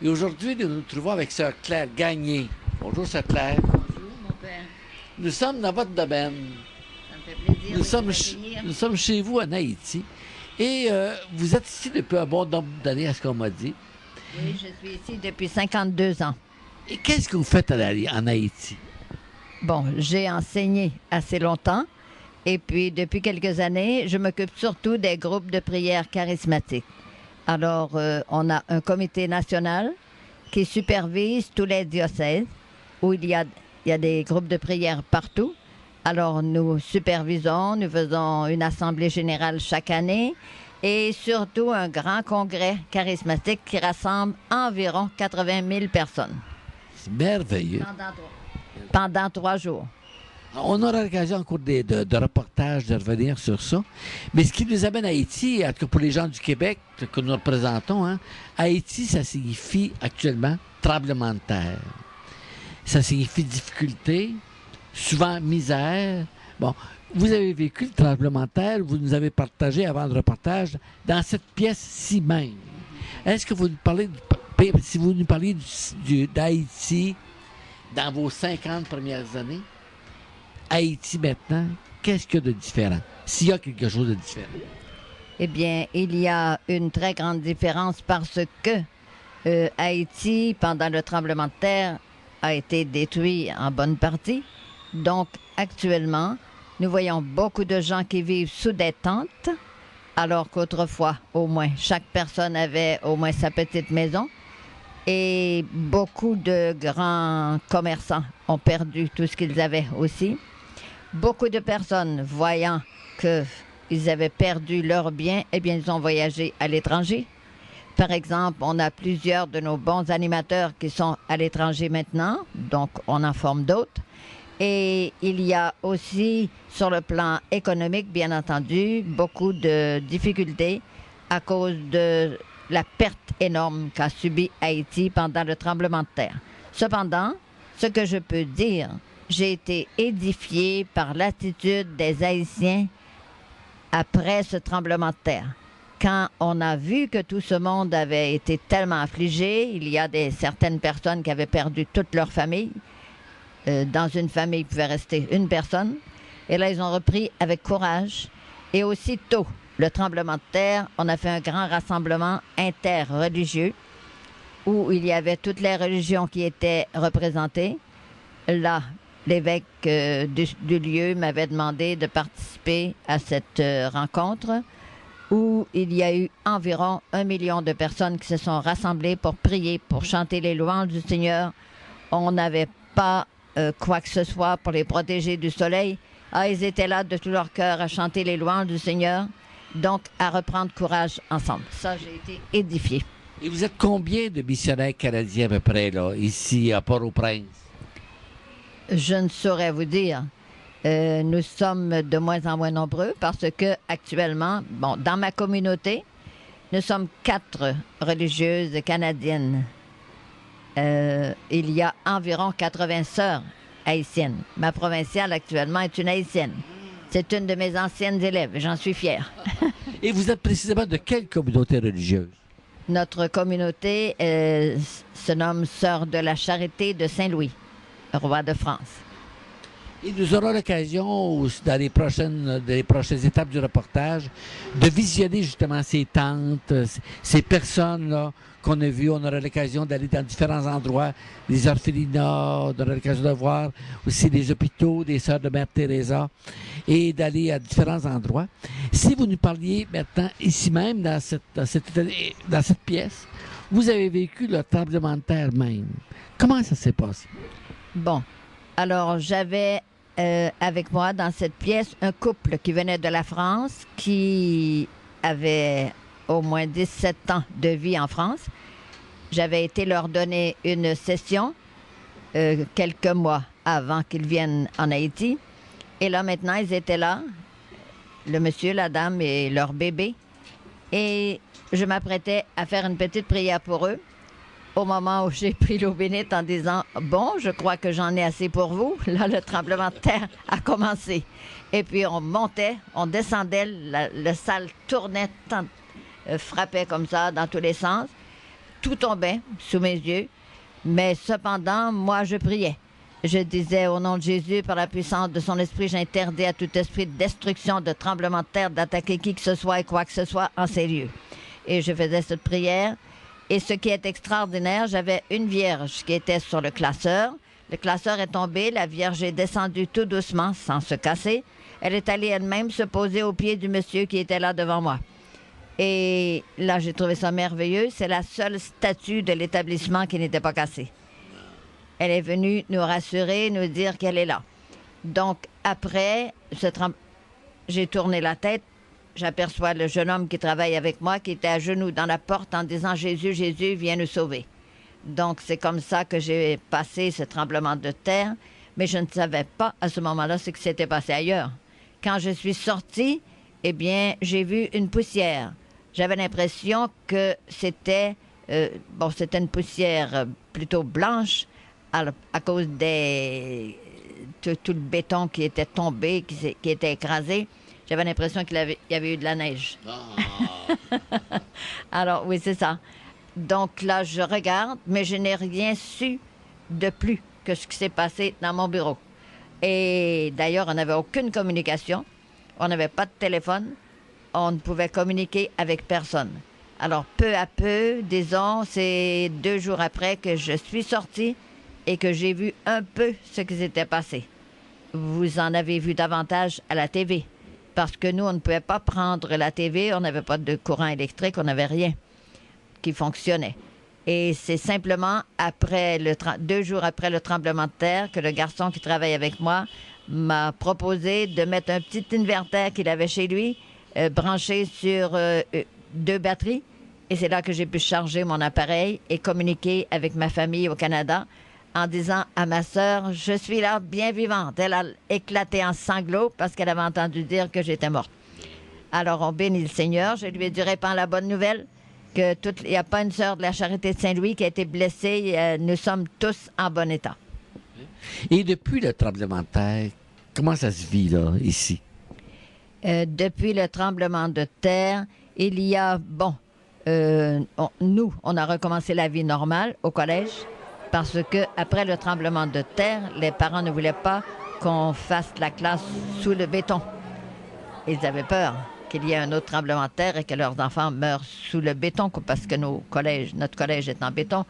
Et aujourd'hui, nous nous trouvons avec Sœur Claire Gagné. Bonjour, Sœur Claire. Bonjour, mon père. Nous sommes dans votre domaine. Ça me fait plaisir de vous accueillir. Nous sommes chez vous en Haïti. Et vous êtes ici depuis un bon nombre d'années, à ce qu'on m'a dit. Oui, je suis ici depuis 52 ans. Et qu'est-ce que vous faites en Haïti? Bon, j'ai enseigné assez longtemps. Et puis, depuis quelques années, je m'occupe surtout des groupes de prière charismatiques. Alors, on a un comité national qui supervise tous les diocèses où il y a des groupes de prière partout. Alors, nous supervisons, nous faisons une assemblée générale chaque année et surtout un grand congrès charismatique qui rassemble environ 80 000 personnes. C'est merveilleux. Pendant 3 jours. On aura l'occasion en cours de reportage de revenir sur ça. Mais ce qui nous amène à Haïti, en tout cas pour les gens du Québec que nous représentons, hein, Haïti, ça signifie actuellement tremblement de terre. Ça signifie difficulté, souvent misère. Bon, vous avez vécu le tremblement de terre, vous nous avez partagé avant le reportage dans cette pièce-ci même. Est-ce que vous nous parlez, si vous nous parliez d'Haïti dans vos 50 premières années, Haïti maintenant, qu'est-ce qu'il y a de différent? S'il y a quelque chose de différent. Eh bien, il y a une très grande différence parce que Haïti, pendant le tremblement de terre, a été détruit en bonne partie. Donc, actuellement, nous voyons beaucoup de gens qui vivent sous des tentes, alors qu'autrefois, au moins, chaque personne avait au moins sa petite maison. Et beaucoup de grands commerçants ont perdu tout ce qu'ils avaient aussi. Beaucoup de personnes, voyant qu'ils avaient perdu leurs biens, eh bien, ils ont voyagé à l'étranger. Par exemple, on a plusieurs de nos bons animateurs qui sont à l'étranger maintenant, donc on en forme d'autres. Et il y a aussi, sur le plan économique, bien entendu, beaucoup de difficultés à cause de la perte énorme qu'a subi Haïti pendant le tremblement de terre. Cependant, ce que je peux dire, j'ai été édifiée par l'attitude des Haïtiens après ce tremblement de terre. Quand on a vu que tout ce monde avait été tellement affligé, il y a certaines personnes qui avaient perdu toute leur famille. Dans une famille, il pouvait rester une personne. Et là, ils ont repris avec courage. Et aussitôt, le tremblement de terre, on a fait un grand rassemblement interreligieux où il y avait toutes les religions qui étaient représentées. Là, l'évêque du lieu m'avait demandé de participer à cette rencontre où il y a eu environ 1 million de personnes qui se sont rassemblées pour prier, pour chanter les louanges du Seigneur. On n'avait pas quoi que ce soit pour les protéger du soleil. Ils étaient là de tout leur cœur à chanter les louanges du Seigneur, donc à reprendre courage ensemble. Ça, j'ai été édifiée. Et vous êtes combien de missionnaires canadiens à peu près, là, ici à Port-au-Prince? Je ne saurais vous dire. Nous sommes de moins en moins nombreux parce que actuellement, bon, dans ma communauté, nous sommes 4 religieuses canadiennes. Il y a environ 80 sœurs haïtiennes. Ma provinciale actuellement est une haïtienne. C'est une de mes anciennes élèves, j'en suis fière. Et vous êtes précisément de quelle communauté religieuse? Notre communauté se nomme Sœurs de la Charité de Saint-Louis, roi de France. Et nous aurons l'occasion, dans les prochaines étapes du reportage, de visionner justement ces tentes, ces personnes-là qu'on a vues. On aura l'occasion d'aller dans différents endroits, les orphelinats, on aura l'occasion de voir aussi les hôpitaux des Sœurs de Mère Teresa et d'aller à différents endroits. Si vous nous parliez maintenant, ici même, dans cette pièce, vous avez vécu le tremblement de terre même. Comment ça s'est passé? Bon, alors j'avais avec moi dans cette pièce un couple qui venait de la France, qui avait au moins 17 ans de vie en France. J'avais été leur donner une session quelques mois avant qu'ils viennent en Haïti. Et là, maintenant, ils étaient là, le monsieur, la dame et leur bébé. Et je m'apprêtais à faire une petite prière pour eux au moment où j'ai pris l'eau bénite en disant « Bon, je crois que j'en ai assez pour vous. » Là, le tremblement de terre a commencé. Et puis, on montait, on descendait, la salle tournait, frappait comme ça dans tous les sens. tout tombait sous mes yeux. Mais cependant, moi, je priais. Je disais, au nom de Jésus, par la puissance de son esprit, j'interdis à tout esprit de destruction, de tremblement de terre, d'attaquer qui que ce soit et quoi que ce soit en ces lieux. Et je faisais cette prière. Et ce qui est extraordinaire, j'avais une vierge qui était sur le classeur. Le classeur est tombé, la vierge est descendue tout doucement, sans se casser. Elle est allée elle-même se poser au pied du monsieur qui était là devant moi. Et là, j'ai trouvé ça merveilleux. C'est la seule statue de l'établissement qui n'était pas cassée. Elle est venue nous rassurer, nous dire qu'elle est là. Donc, après, j'ai tourné la tête. J'aperçois le jeune homme qui travaille avec moi, qui était à genoux dans la porte en disant « Jésus, Jésus, viens nous sauver ». Donc, c'est comme ça que j'ai passé ce tremblement de terre. Mais je ne savais pas à ce moment-là ce qui s'était passé ailleurs. Quand je suis sortie, eh bien, j'ai vu une poussière. J'avais l'impression que c'était une poussière plutôt blanche à cause tout le béton qui était tombé, qui était écrasé. J'avais l'impression qu'il y avait eu de la neige. Alors, oui, c'est ça. Donc là, je regarde, mais je n'ai rien su de plus que ce qui s'est passé dans mon bureau. Et d'ailleurs, on n'avait aucune communication. On n'avait pas de téléphone. On ne pouvait communiquer avec personne. Alors, peu à peu, disons, c'est 2 jours après que je suis sortie et que j'ai vu un peu ce qui s'était passé. Vous en avez vu davantage à la TV. Parce que nous, on ne pouvait pas prendre la TV. On n'avait pas de courant électrique. On n'avait rien qui fonctionnait. Et c'est simplement 2 jours après le tremblement de terre que le garçon qui travaille avec moi m'a proposé de mettre un petit inverter qu'il avait chez lui, branché sur 2 batteries. Et c'est là que j'ai pu charger mon appareil et communiquer avec ma famille au Canada en disant à ma sœur, je suis là bien vivante. Elle a éclaté en sanglots parce qu'elle avait entendu dire que j'étais morte. Alors on bénit le Seigneur. Je lui ai dit, répands la bonne nouvelle. Il n'y a pas une sœur de la Charité de Saint-Louis qui a été blessée. Nous sommes tous en bon état. Et depuis le tremblement de terre, comment ça se vit, là, ici? Depuis le tremblement de terre, il y a, on a recommencé la vie normale au collège parce que après le tremblement de terre, les parents ne voulaient pas qu'on fasse la classe sous le béton. Ils avaient peur qu'il y ait un autre tremblement de terre et que leurs enfants meurent sous le béton parce que notre collège est en béton.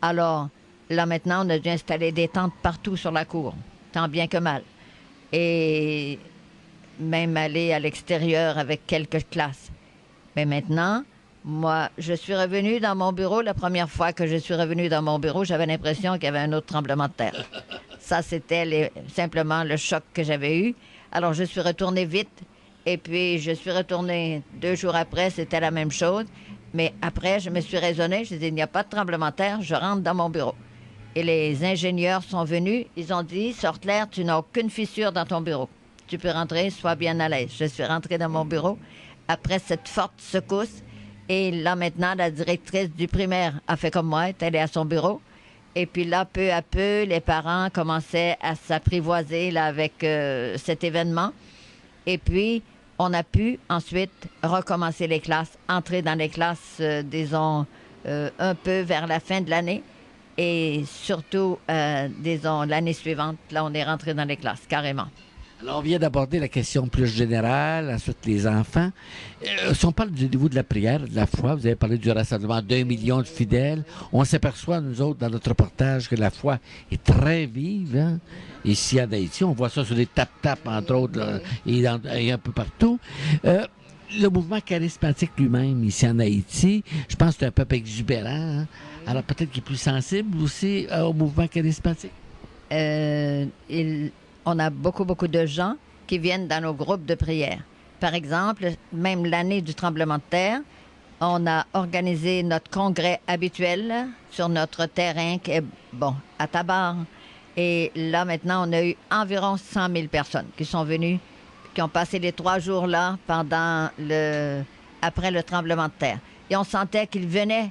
Alors, là maintenant, on a dû installer des tentes partout sur la cour, tant bien que mal. Et même aller à l'extérieur avec quelques classes. Mais maintenant, moi, je suis revenue dans mon bureau. La première fois que je suis revenue dans mon bureau, j'avais l'impression qu'il y avait un autre tremblement de terre. Ça, c'était simplement le choc que j'avais eu. Alors, je suis retournée vite. Et puis, je suis retournée 2 jours après, c'était la même chose. Mais après, je me suis raisonnée. Je disais, il n'y a pas de tremblement de terre, je rentre dans mon bureau. Et les ingénieurs sont venus. Ils ont dit, Sortler, tu n'as aucune fissure dans ton bureau. Tu peux rentrer, sois bien à l'aise. Je suis rentrée dans mon bureau après cette forte secousse. Et là, maintenant, la directrice du primaire a fait comme moi, est allée à son bureau. Et puis là, peu à peu, les parents commençaient à s'apprivoiser là, avec cet événement. Et puis, on a pu ensuite recommencer les classes, entrer dans les classes, disons, un peu vers la fin de l'année. Et surtout, disons, l'année suivante, là, on est rentré dans les classes, carrément. Alors, on vient d'aborder la question plus générale, ensuite les enfants. Si on parle du niveau de la prière, de la foi, vous avez parlé du rassemblement d'1 million de fidèles. On s'aperçoit, nous autres, dans notre reportage, que la foi est très vive. Hein? Ici, en Haïti, on voit ça sur les tap-tap, entre autres, là, et un peu partout. Le mouvement charismatique lui-même, ici en Haïti, je pense que c'est un peuple exubérant. Hein? Alors, peut-être qu'il est plus sensible aussi au mouvement charismatique. On a beaucoup de gens qui viennent dans nos groupes de prière. Par exemple, même l'année du tremblement de terre, on a organisé notre congrès habituel sur notre terrain qui est, à Tabar. Et là, maintenant, on a eu environ 100 000 personnes qui sont venues, qui ont passé les 3 jours là après le tremblement de terre. Et on sentait qu'ils venaient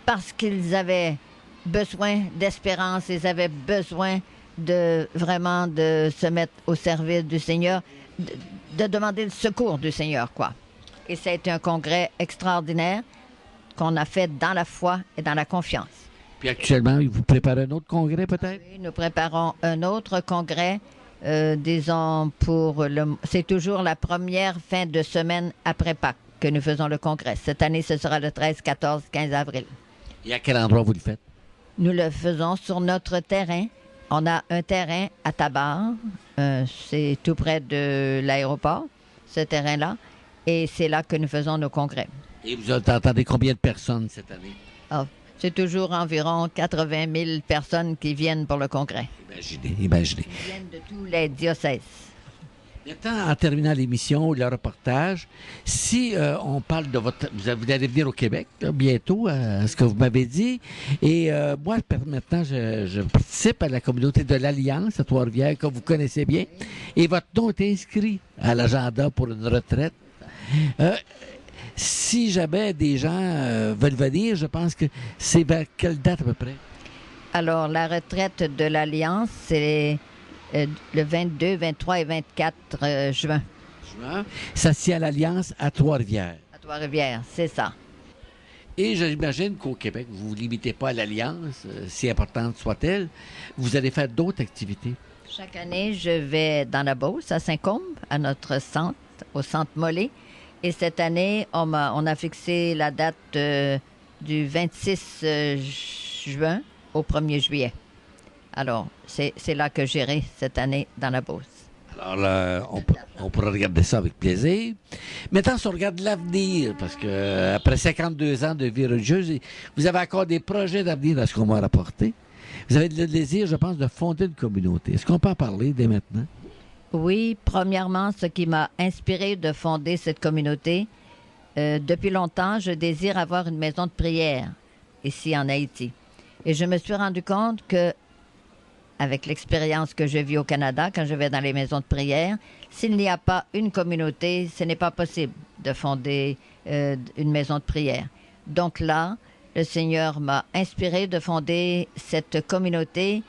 parce qu'ils avaient besoin d'espérance, ils avaient besoin de se mettre au service du Seigneur, de demander le secours du Seigneur, quoi. Et ça a été un congrès extraordinaire. qu'on a fait dans la foi et dans la confiance. Puis actuellement, vous préparez un autre congrès peut-être? Oui, nous préparons un autre congrès, disons, c'est toujours la première fin de semaine après Pâques que nous faisons le congrès. Cette année, ce sera le 13, 14, 15 avril. Et à quel endroit vous le faites? Nous le faisons sur notre terrain. On a un terrain à Tabar. C'est tout près de l'aéroport, ce terrain-là. Et c'est là que nous faisons nos congrès. Et vous entendez combien de personnes cette année? Ah, c'est toujours environ 80 000 personnes qui viennent pour le congrès. Imaginez. Ils viennent de tous les diocèses. Maintenant, en terminant l'émission ou le reportage, si on parle de votre... Vous allez venir au Québec là, bientôt, à ce que vous m'avez dit. Et moi, maintenant, je participe à la communauté de l'Alliance à Trois-Rivières, que vous connaissez bien. Et votre nom est inscrit à l'agenda pour une retraite. Si jamais des gens veulent venir, je pense que c'est vers quelle date à peu près? Alors, la retraite de l'Alliance, c'est le 22, 23 et 24 juin. Ça se tient à l'Alliance à Trois-Rivières. À Trois-Rivières, c'est ça. Et j'imagine qu'au Québec, vous ne vous limitez pas à l'Alliance, si importante soit-elle. Vous allez faire d'autres activités. Chaque année, je vais dans la Beauce, à Saint-Côme, à notre centre, au centre Mollet. Et cette année, on a fixé la date du 26 juin au 1er juillet. Alors, c'est là que j'irai cette année dans la Beauce. Alors là, on pourra regarder ça avec plaisir. Maintenant, si on regarde l'avenir, parce que après 52 ans de vie religieuse, vous avez encore des projets d'avenir à ce qu'on m'a rapporté. Vous avez le désir, je pense, de fonder une communauté. Est-ce qu'on peut en parler dès maintenant? Oui, premièrement, ce qui m'a inspiré de fonder cette communauté, depuis longtemps, je désire avoir une maison de prière ici en Haïti. Et je me suis rendu compte que, avec l'expérience que je vis au Canada, quand je vais dans les maisons de prière, s'il n'y a pas une communauté, ce n'est pas possible de fonder une maison de prière. Donc là, le Seigneur m'a inspiré de fonder cette communauté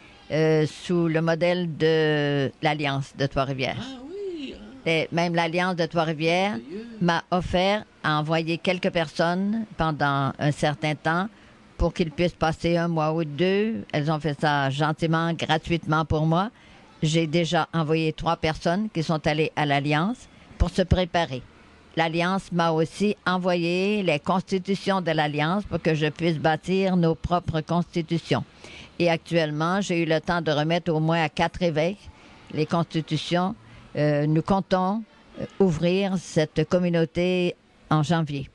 sous le modèle de l'Alliance de Trois-Rivières. Ah oui! Et même l'Alliance de Trois-Rivières m'a offert à envoyer quelques personnes pendant un certain temps pour qu'ils puissent passer 1 mois ou 2. Elles ont fait ça gentiment, gratuitement pour moi. J'ai déjà envoyé 3 personnes qui sont allées à l'Alliance pour se préparer. L'Alliance m'a aussi envoyé les constitutions de l'Alliance pour que je puisse bâtir nos propres constitutions. Et actuellement, j'ai eu le temps de remettre au moins à 4 évêques les constitutions. Nous comptons ouvrir cette communauté en janvier.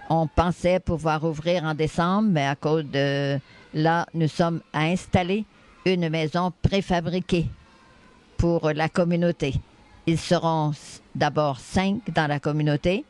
On pensait pouvoir ouvrir en décembre, mais à cause de là, nous sommes à installer une maison préfabriquée pour la communauté. Ils seront d'abord 5 dans la communauté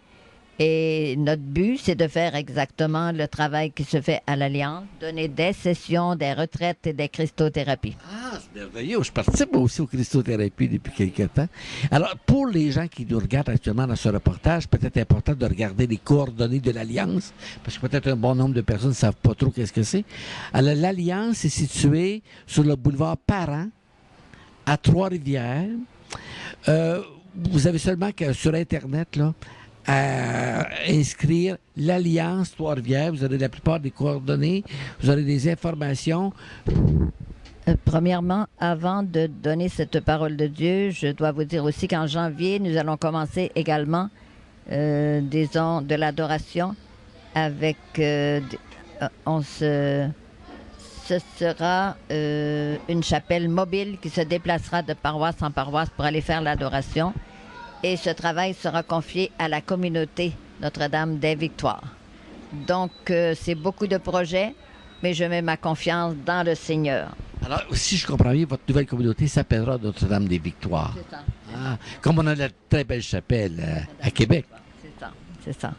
et notre but, c'est de faire exactement le travail qui se fait à l'Alliance, donner des sessions, des retraites et des cristothérapies. Ah, c'est merveilleux. Je participe aussi aux cristothérapies depuis quelques temps. Alors, pour les gens qui nous regardent actuellement dans ce reportage, peut-être important de regarder les coordonnées de l'Alliance, parce que peut-être un bon nombre de personnes ne savent pas trop qu'est-ce que c'est. Alors, l'Alliance est située sur le boulevard Parent, à Trois-Rivières. Vous avez seulement que sur Internet, là, à inscrire l'Alliance Trois-Rivières. Vous aurez la plupart des coordonnées, vous aurez des informations. Premièrement, avant de donner cette parole de Dieu, je dois vous dire aussi qu'en janvier, nous allons commencer également, disons, de l'adoration avec... ce sera une chapelle mobile qui se déplacera de paroisse en paroisse pour aller faire l'adoration. Et ce travail sera confié à la communauté Notre-Dame des Victoires. Donc, c'est beaucoup de projets, mais je mets ma confiance dans le Seigneur. Alors, si je comprends bien, votre nouvelle communauté s'appellera Notre-Dame des Victoires. C'est ça. Ah, comme on a la très belle chapelle à Québec. C'est ça.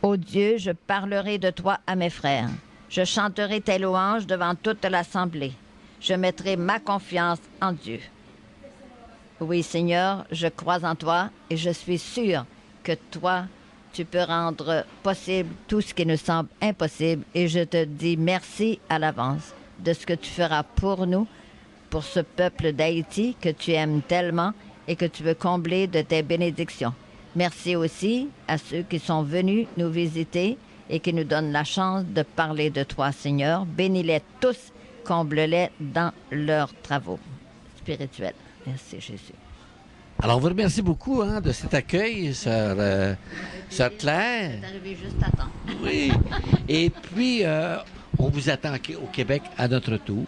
Ô Dieu, je parlerai de toi à mes frères. Je chanterai tes louanges devant toute l'assemblée. Je mettrai ma confiance en Dieu. Oui, Seigneur, je crois en toi et je suis sûre que toi, tu peux rendre possible tout ce qui nous semble impossible. Et je te dis merci à l'avance de ce que tu feras pour nous, pour ce peuple d'Haïti que tu aimes tellement et que tu veux combler de tes bénédictions. Merci aussi à ceux qui sont venus nous visiter et qui nous donne la chance de parler de toi, Seigneur. Bénis-les tous, comble-les dans leurs travaux spirituels. Merci, Jésus. Alors, on vous remercie beaucoup de cet accueil, sœur Claire. C'est arrivé juste à temps. Oui. Et puis, on vous attend au Québec à notre tour.